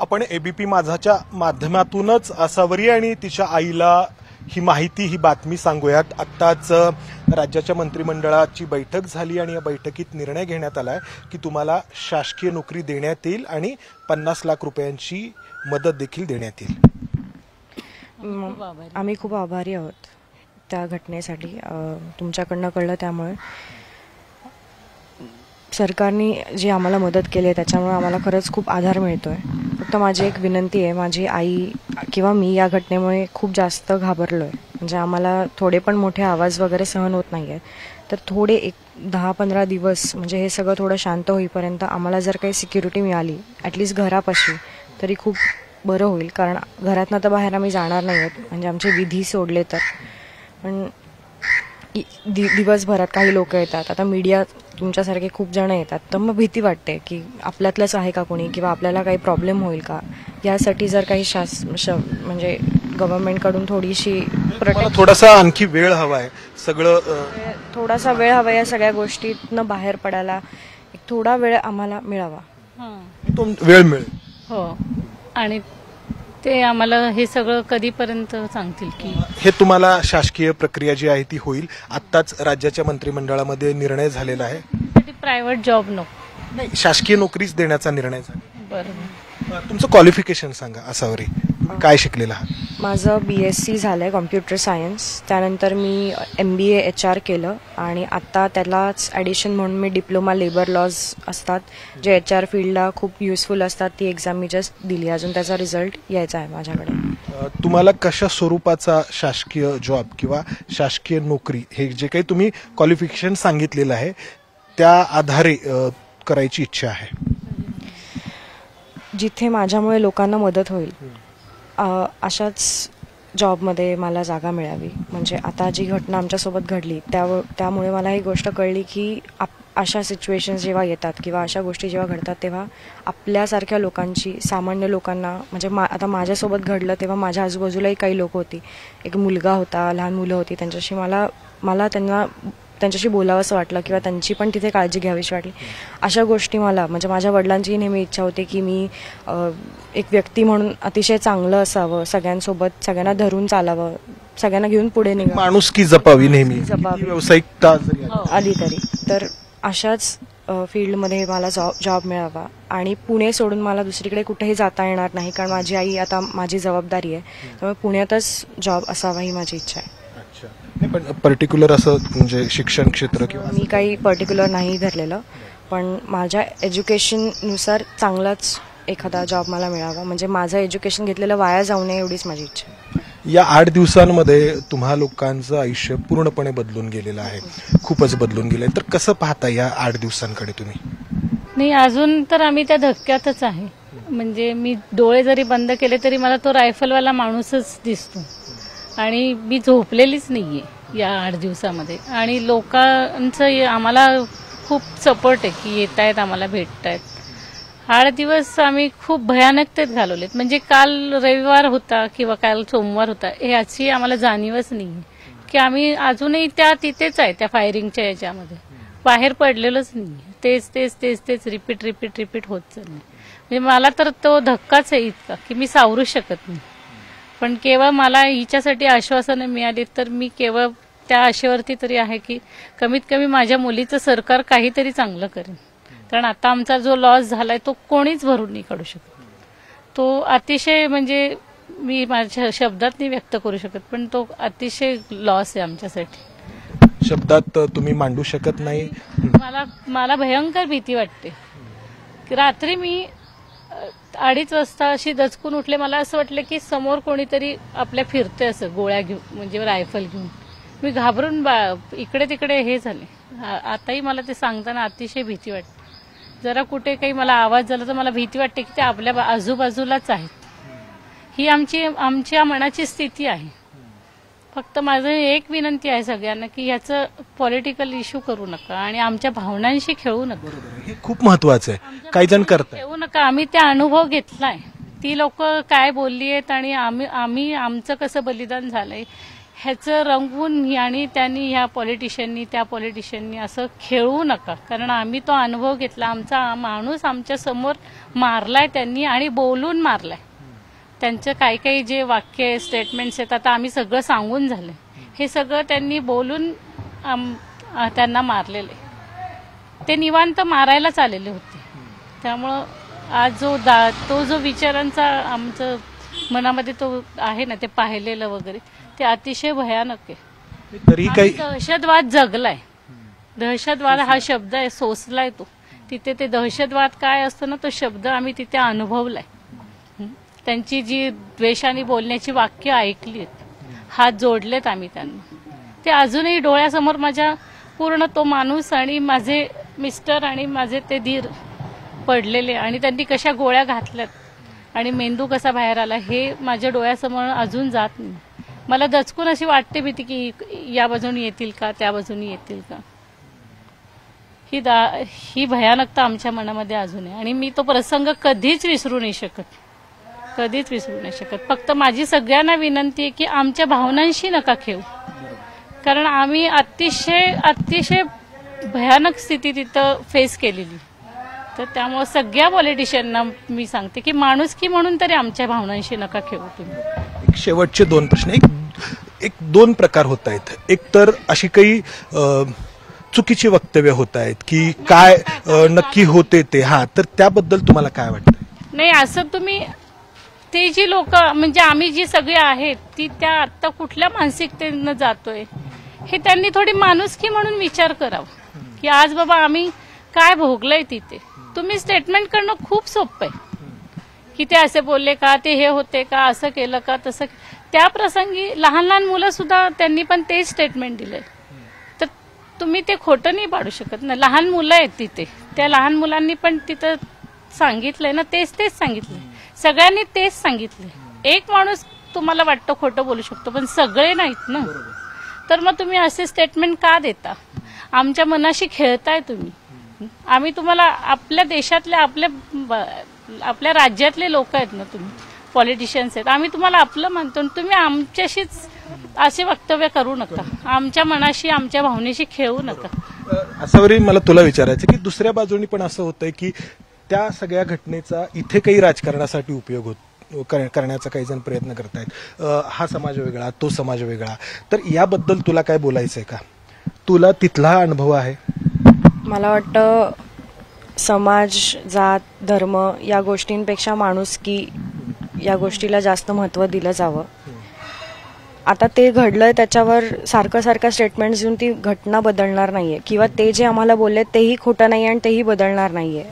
आपण एबीपी माझाच्या माध्यमातूनच आसावरी आणि तिच्या आईला ही माहिती ही बातमी सांगूयात। आत्ताच राज्याच्या मंत्रिमंडळाची बैठक झाली आणि या बैठकीत निर्णय घेण्यात आलाय की तुम्हाला शासकीय नोकरी देण्यात येईल आणि 50 लाख रुपयांची मदत देखील देण्यात येईल। आम्ही खूप आभारी आहोत त्या घटनेसाठी। तुमच्याकडनं कळलं त्यामुळे सरकारने जी आम्हाला मदत केली आहे त्याच्यामुळे आम्हाला खरंच खूप आधार मिळतोय। फक्त माझी एक विनंती आहे, माझी आई किंवा मी या घटनेमुळे खूप जास्त घाबरलोय। म्हणजे आम्हाला थोडे पण मोठे आवाज वगैरे सहन होत नाहीये, तर थोडे एक 10-15 दिवस म्हणजे हे सगळं थोडं शांत होईपर्यंत आम्हाला जर काही सिक्युरिटी मिळाली ॲटलिस्ट घरापाशी तरी खूप बरं होईल। कारण घरातनं तर बाहेर आम्ही जाणार नाही आहोत, म्हणजे आमचे विधी सोडले तर। पण दिवसभरात काही लोक येतात, आता मीडिया तुमच्यासारखे खूप जण येतात, तर मग भीती वाटते की आपल्यातलंच आहे का कोणी किंवा आपल्याला काही प्रॉब्लेम होईल का। यासाठी जर काही म्हणजे गव्हर्नमेंटकडून थोडीशी थोडासा आणखी वेळ हवाय, सगळं थोडासा वेळ हवा या सगळ्या गोष्टीतनं बाहेर पडायला। एक थोडा वेळ आम्हाला मिळावा, तो वेळ मिळेल। हो, आणि ते आम्हाला हे सगळं कधीपर्यंत सांगतील की हे तुम्हाला शासकीय प्रक्रिया जी आहे ती होईल। आत्ताच राज्याच्या मंत्रिमंडळामध्ये निर्णय झालेला आहे, प्रायव्हेट जॉब नाही शासकीय नोकरीच देण्याचा निर्णय झाला। बरोबर। तुमचं क्वालिफिकेशन सांगा आसावरी, काय शिकलेला आहात? माझं BSc झालंय कॉम्प्युटर सायन्स, त्यानंतर मी MBA HR केलं आणि आता त्यालाच ॲडिशन म्हणून मी डिप्लोमा लेबर लॉज असतात जे HR फील्डला खूप युजफुल असतात, ती एक्झाम मी जस्ट दिली। अजून त्याचा रिझल्ट यायचा आहे माझ्याकडे। तुम्हाला कशा स्वरूपाचा शासकीय जॉब किंवा शासकीय नोकरी, हे जे काही तुम्ही क्वालिफिकेशन सांगितलेलं आहे त्या आधारे करायची इच्छा आहे? जिथे माझ्यामुळे लोकांना मदत होईल अशाच जॉबमध्ये मला जागा मिळावी। म्हणजे आता जी घटना आमच्यासोबत घडली त्यामुळे मला ही गोष्ट कळली की अशा सिच्युएशन्स जेव्हा येतात किंवा अशा गोष्टी जेव्हा घडतात तेव्हा आपल्यासारख्या लोकांची, सामान्य लोकांना, म्हणजे आता माझ्यासोबत घडलं तेव्हा माझ्या आजूबाजूलाही काही लोक होती, एक मुलगा होता, लहान मुलं होती, त्यांच्याशी मला त्यांच्याशी बोलावं असं वाटलं किंवा त्यांची पण तिथे काळजी घ्यावीशी वाटली। अशा गोष्टी मला, म्हणजे माझ्या वडिलांची नेहमी इच्छा होती की मी एक व्यक्ती म्हणून अतिशय चांगलं असावं, सगळ्यांसोबत सगळ्यांना धरून चालावं, सगळ्यांना घेऊन पुढे निघावं, माणुसकी जपावी, नेहमी व्यावसायिकता आली तरी। तर अशाच फील्डमध्ये मला जॉब मिळावा आणि पुणे सोडून मला दुसरीकडे कुठेही जाता येणार नाही, कारण माझी आई आता माझी जबाबदारी आहे, त्यामुळे पुण्यातच जॉब असावा ही माझी इच्छा आहे। पण पर्टिक्युलर असं म्हणजे शिक्षण क्षेत्र किंवा मी काही पर्टिक्युलर नाही धरलेलं, पण माझ्या एज्युकेशननुसार चांगलाच एखादा जॉब मला मिळावा, म्हणजे माझं एज्युकेशन घेतलेलं वाया जाऊ नये एवढीच माझी इच्छा आहे। या 8 दिवसांमध्ये तुम्हा लोकांचं आयुष्य पूर्णपणे बदलून गेलेलं आहे, खूपच बदलून गेलंय, तर कसं पाहता या 8 दिवसांकडे तुम्ही? नाही, अजून तर आम्ही त्या धक्क्यातच आहे। म्हणजे मी डोळे जरी बंद केले तरी मला तो रायफलवाला माणूसच दिसतो आणि मी झोपलेलीच नाहीये या 8 दिवसामध्ये। आणि लोकांचं आम्हाला खूप सपोर्ट आहे की येत आहेत, आम्हाला भेटत आहेत। 8 दिवस आम्ही खूप भयानकतेत घालवलेत, म्हणजे काल रविवार होता किंवा काल सोमवार होता याची आम्हाला जाणीवच नाही की आम्ही अजूनही तिथेच आहे, त्या फायरिंगच्या याच्यामध्ये बाहेर पडलेलोच नाही। तेच रिपीट होत चालले। म्हणजे मला तर तो धक्काच आहे इतका की मी सावरू शकत नाही। पण केवळ मला हिच्यासाठी आश्वासनं मिळाली तर मी केवळ त्या आशेवरती तरी आहे की कमीत कमी माझ्या मुलीचं सरकार काहीतरी चांगलं करेल। कारण आता आमचा जो लॉस झालाय तो कोणीच भरून नाही काढू शकत। तो अतिशय, म्हणजे मी माझ्या शब्दात नाही व्यक्त करू शकत, पण तो अतिशय लॉस आहे आमच्यासाठी, शब्दात तुम्ही मांडू शकत नाही। मला भयंकर भीती वाटते की रात्री मी 2:30 वाजता अशी दचकून उठले, मला असं वाटलं की समोर कोणीतरी आपल्या फिरते असं गोळ्या घेऊन, म्हणजे रायफल घेऊन। मी घाबरून इकडे तिकडे हे झाले। आताही मला ते सांगताना अतिशय भीती वाटते। जरा कुठे काही मला आवाज झाला तर मला भीती वाटते की ते आपल्या आजूबाजूलाच आहेत। ही आमच्या मनाची स्थिती आहे। फक्त माझं एक विनंती आहे सगळ्यांना की याचं पॉलिटिकल इश्यू करू नका आणि आमच्या भावनांशी खेळू नका। हे खूप महत्वाचं आहे, काही जण करतात, खेळू नका। आम्ही त्या अनुभव घेतलाय, ती लोक काय बोलली आहेत आणि आम्ही आमचं कसं बलिदान झालंय ह्याचं रंगवून आणि त्यांनी ह्या पॉलिटिशियननी त्या पॉलिटिशियननी असं खेळू नका, कारण आम्ही तो अनुभव घेतला. आमचा माणूस आमच्या समोर मारलाय त्यांनी आणि बोलून मारलाय. त्यांचं काही काही जे वाक्य स्टेटमेंट्स आहेत आता आम्ही सगळं सांगून झालं, हे सगळं त्यांनी बोलून त्यांना मारलेले. ते निवांत मारायलाच आलेले होते. त्यामुळं आज तो जो विचारांचा आमचं मनामध्ये तो आहे ना, ते पाहिलेलं वगैरे ते अतिशय भयानक आहे. तरी काही दहशतवाद जगलाय. दहशतवाद हा शब्द आहे, सोसलाय तो तिथे. ते दहशतवाद काय असतो ना, तो शब्द आम्ही तिथे अनुभवलाय. त्यांची जी द्वेषाने बोलण्याची वाक्य ऐकली, हात जोडलेत आम्ही त्यांना. ते अजूनही डोळ्यासमोर माझ्या पूर्ण तो माणूस आणि माझे मिस्टर आणि माझे ते धीर पडलेले आणि त्यांनी कशा गोळ्या घातल्यात आणि मेंदू कसा बाहेर आला हे माझ्या डोळ्यासमोर अजून जात नाही. मला दचकून अशी वाटते भीती की या बाजूने येतील का, त्या बाजूने येतील का. ही भयानकता आमच्या मनामध्ये अजून आहे आणि मी तो प्रसंग कधीच विसरू नाही शकत, कधीच विसरू नाही शकत. फक्त माझी सगळ्यांना विनंती आहे की आमच्या भावनांशी नका खेळू, कारण आम्ही अतिशय भयानक स्थिती तिथं फेस केलेली. तर त्यामुळे सगळ्या पॉलिटिशियनना मी सांगते की माणुसकी म्हणून तरी आमच्या भावनांशी नका खेळू तुम्ही. शेवटचे 2 प्रश्न. एक 2 प्रकार होत आहेत. एक तर अशी काही चुकीची वक्तव्य होत आहेत की काय नक्की होते ते, तर त्याबद्दल तुम्हाला काय वाटतं? नाही, असं तुम्ही ते जी लोक म्हणजे आम्ही जी सगळी आहेत ती त्या आता कुठल्या मानसिकतेनं जातोय हे त्यांनी थोडी माणुसकी म्हणून विचार करावा की आज बाबा आम्ही काय भोगलंय तिथे. तुम्ही स्टेटमेंट करणं खूप सोपं आहे की ते असे बोलले का, ते हे होते का, असं केलं का, तसं. त्या प्रसंगी लहान लहान मुलं सुद्धा त्यांनी पण तेच स्टेटमेंट दिले. तर तुम्ही ते खोटं नाही पाडू शकत ना. लहान मुलं आहेत तिथे, त्या लहान मुलांनी पण तिथं सांगितलंय ना, तेच सांगितलंय. सगळ्यांनी तेच सांगितलंय. एक माणूस तुम्हाला वाटतं खोटं बोलू शकतो पण सगळे नाहीत ना. तर मग तुम्ही असे स्टेटमेंट का देता? आमच्या मनाशी खेळताय तुम्ही. आम्ही तुम्हाला आपल्या देशातले आपल्या राज्यातले लोक आहेत ना, तुम्ही पॉलिटिशियन्स आहेत, आम्ही तुम्हाला आपलं म्हणतो. तुम्ही आमच्याशीच असे वक्तव्य करू नका, आमच्या मनाशी आमच्या भावनेशी खेळू नका. असावरी मला तुला विचारायचं की दुसऱ्या बाजूनी पण असं होतंय की त्या सगळ्या घटनेचा इथे काही राजकारणासाठी उपयोग करण्याचा काही जण प्रयत्न करतायत. हा समाज वेगळा, तो समाज वेगळा. तर याबद्दल तुला काय बोलायचंय का? तुला तिथला अनुभव आहे? मला वाटतं समाज, जात, धर्म या गोष्टींपेक्षा माणुसकी या गोष्टीला जास्त महत्त्व दिलं जावं. आता ते घडलंय त्याच्यावर सारखं स्टेटमेंट्स देऊन ती घटना बदलणार नाहीये किंवा ते जे आम्हाला बोलले तेही खोटं नाहीये आणि तेही बदलणार नाहीये.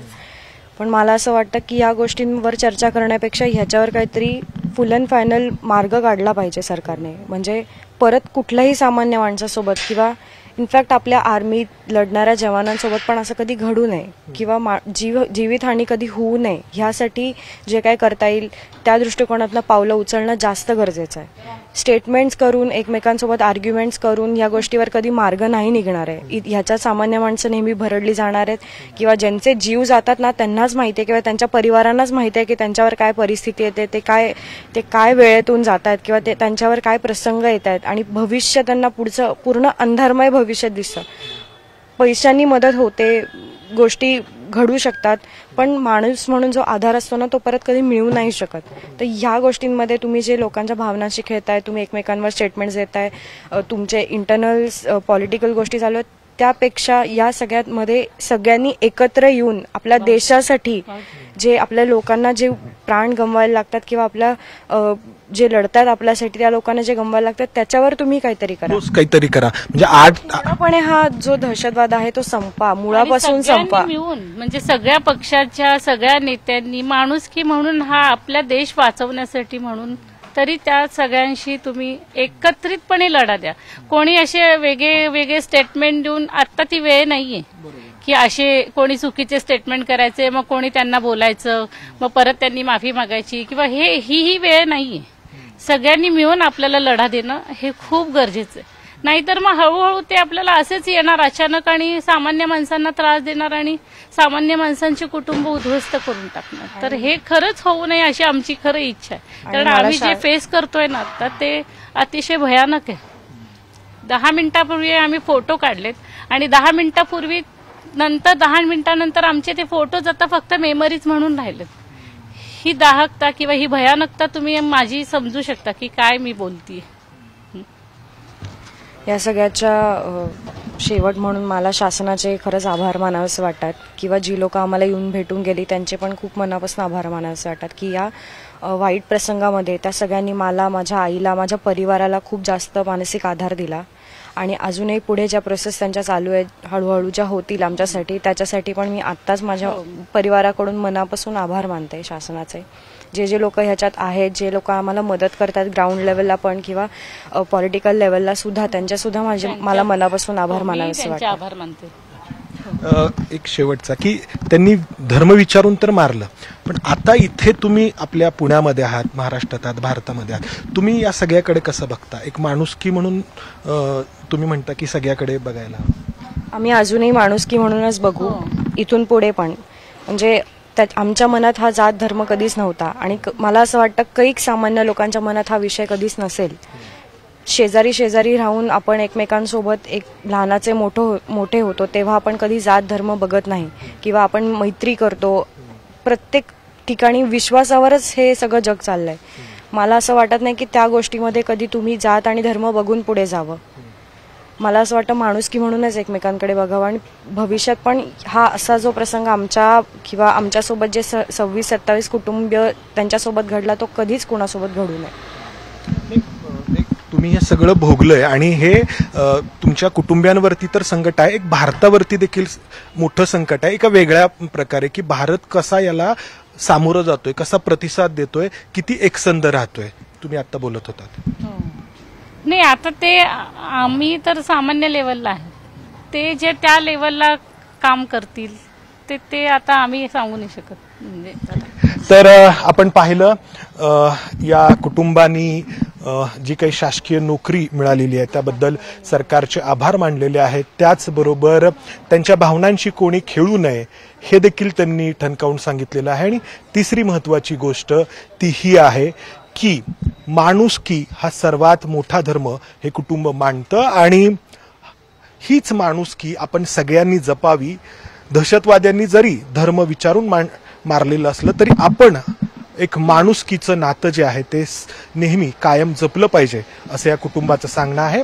पण मला असं वाटतं की या गोष्टींवर चर्चा करण्यापेक्षा ह्याच्यावर काहीतरी फुल अँड फायनल मार्ग काढला पाहिजे सरकारने. म्हणजे परत कुठल्याही सामान्य माणसासोबत किंवा इनफॅक्ट आपल्या आर्मीत लढणाऱ्या जवानांसोबत पण असं कधी घडू नये किंवा जीवितहानी कधी होऊ नये, ह्यासाठी जे काय करता येईल त्या दृष्टिकोनातनं पावलं उचलणं जास्त गरजेचं आहे. स्टेटमेंट्स करून, एकमेकांसोबत आर्ग्युमेंट्स करून या गोष्टीवर कधी मार्ग नाही निघणार आहे. ह्याच्यात सामान्य माणसं नेहमी भरडली जाणार आहेत किंवा ज्यांचे जीव जातात ना त्यांनाच माहिती आहे किंवा त्यांच्या परिवारांनाच माहिती आहे की त्यांच्यावर काय परिस्थिती येते, ते काय वेळेतून जात आहेत किंवा ते त्यांच्यावर काय प्रसंग येत आहेत आणि भविष्य त्यांना पुढचं पूर्ण अंधारमय भविष्य दिसतं. पैशांनी मदत होते, गोष्टी घडू शकतात, पण माणूस म्हणून जो आधार असतो ना तो परत कधी मिळू नाही शकत. तर ह्या गोष्टींमध्ये तुम्ही जे लोकांच्या भावनांशी खेळताय, तुम्ही एकमेकांवर स्टेटमेंट्स देताय, तुमचे इंटरनल पॉलिटिकल गोष्टी चालू आहेत, त्यापेक्षा या सगळ्यामध्ये सगळ्यांनी एकत्र येऊन आपल्या देशासाठी जे आपल्या लोकांना जे प्राण गमवायला लागतात किंवा आपल्या जे लढतात आपल्यासाठी त्या लोकांना जे गमवायला लागतात त्याच्यावर तुम्ही काहीतरी करा. म्हणजे हा जो दहशतवाद आहे तो संपा, मुळापासून संपा. मिळून म्हणजे सगळ्या पक्षाच्या सगळ्या नेत्यांनी माणुसकी म्हणून हा आपला देश वाचवण्यासाठी म्हणून तरी त्या सगळ्यांशी तुम्ही एकत्रितपणे लढा द्या. कोणी असे वेगळे स्टेटमेंट देऊन आता ती वेळ नाहीये की असे कोणी चुकीचे स्टेटमेंट करायचे, मग कोणी त्यांना बोलायचं, मग परत त्यांनी माफी मागायची किंवा ही वेळ नाहीये. सगळ्यांनी मिळून आपल्याला लढा देणं हे खूप गरजेचं आहे. नाहीतर मग हळूहळू ते आपल्याला असेच येणार अचानक आणि सामान्य माणसांना त्रास देणार आणि सामान्य माणसांची कुटुंब उद्ध्वस्त करून टाकणार. तर हे खरंच होऊ नये अशी आमची खरं इच्छा आहे. कारण आम्ही जे फेस करतोय ना आता ते अतिशय भयानक आहे. 10 मिनिटापूर्वी आम्ही फोटो काढलेत आणि 10 मिनिटापूर्वी नंतर 10 मिनिटानंतर आमचे ते फोटोज आता फक्त मेमरीज म्हणून राहिलेत. ही दाहकता किंवा ही भयानकता तुम्ही माझी समजू शकता की काय मी बोलतीये. या सगळ्याच्या शेवट म्हणून मला शासनाचे खरंच आभार मानावेसे वाटतात किंवा जी लोक आम्हाला येऊन भेटून गेली त्यांचे पण खूप मनापासून आभार मानावेसे वाटतात की या वाईट प्रसंगामध्ये त्या सगळ्यांनी मला, माझ्या आईला, माझ्या परिवाराला खूप जास्त मानसिक आधार दिला आणि अजूनही पुढे ज्या प्रोसेस त्यांच्या चालू आहेत हळूहळू ज्या होतील आमच्यासाठी त्याच्यासाठी पण मी आत्ताच माझ्या परिवाराकडून मनापासून आभार मानते शासनाचे. जे लोक ह्याच्यात आहेत, जे लोक आम्हाला मदत करतात ग्राउंड लेवलला पण किंवा पॉलिटिकल लेवलला सुद्धा, त्यांच्यासुद्धा मला मनापासून आभार मानावेसे वाटतात. आभार मानते. एक शेवटचा की त्यांनी धर्म विचारून तर मारलं, पण आता इथे तुम्ही आपल्या पुण्यामध्ये आहात, महाराष्ट्रात आहात, भारतामध्ये आहात, तुम्ही या सगळ्याकडे कसं बघता? एक माणुसकी म्हणून तुम्ही म्हणता की सगळ्याकडे बघायला. आम्ही अजूनही माणुसकी म्हणूनच बघू इथून पुढे पण. म्हणजे आमच्या मनात हा जात धर्म कधीच नव्हता आणि मला असं वाटतं कैक सामान्य लोकांच्या मनात हा विषय कधीच नसेल. शेजारी राहून आपण एकमेकांसोबत एक लहानाचे मोठे होतो तेव्हा आपण कधी जात धर्म बघत नाही किंवा आपण मैत्री करतो. प्रत्येक ठिकाणी विश्वासावरच हे सगळं जग चाललंय. मला असं वाटत नाही की त्या गोष्टीमध्ये कधी तुम्ही जात आणि धर्म बघून पुढे जावं. मला असं वाटतं माणुसकी म्हणूनच एकमेकांकडे बघावं आणि भविष्यात पण हा असा जो प्रसंग आमच्या किंवा आमच्यासोबत जे 26-27 कुटुंबीय त्यांच्यासोबत घडला तो कधीच कोणासोबत घडू नये. तुम्ही हे सगळं भोगलंय आणि हे तुमच्या कुटुंबियांवरती तर संकट आहे, एक भारतावरती देखील मोठं संकट आहे एका वेगळ्या प्रकारे की भारत कसा याला सामोरं जातोय, कसा प्रतिसाद देतोय, किती एकसंध राहतोय. तुम्ही आता बोलत होतात. नाही, आता ते आम्ही तर सामान्य लेवलला आहे, ते जे त्या लेवलला काम करतील ते आता आम्ही सांगू नाही शकत. म्हणजे तर आपण पाहिलं या कुटुंबांनी जी काही शासकीय नोकरी मिळालेली आहे त्याबद्दल सरकारचे आभार मानलेले आहेत. त्याचबरोबर त्यांच्या भावनांशी कोणी खेळू नये हे देखील त्यांनी ठणकावून सांगितलेलं आहे. आणि तिसरी महत्वाची गोष्ट ती ही आहे की माणुसकी हा सर्वात मोठा धर्म हे कुटुंब मानतं आणि हीच माणुसकी आपण सगळ्यांनी जपावी. दहशतवाद्यांनी जरी धर्म विचारून मारलेलं असलं तरी आपण एक माणुसकीचं नातं जे आहे ते नेहमी कायम जपलं पाहिजे असं या कुटुंबाचं सांगणं आहे.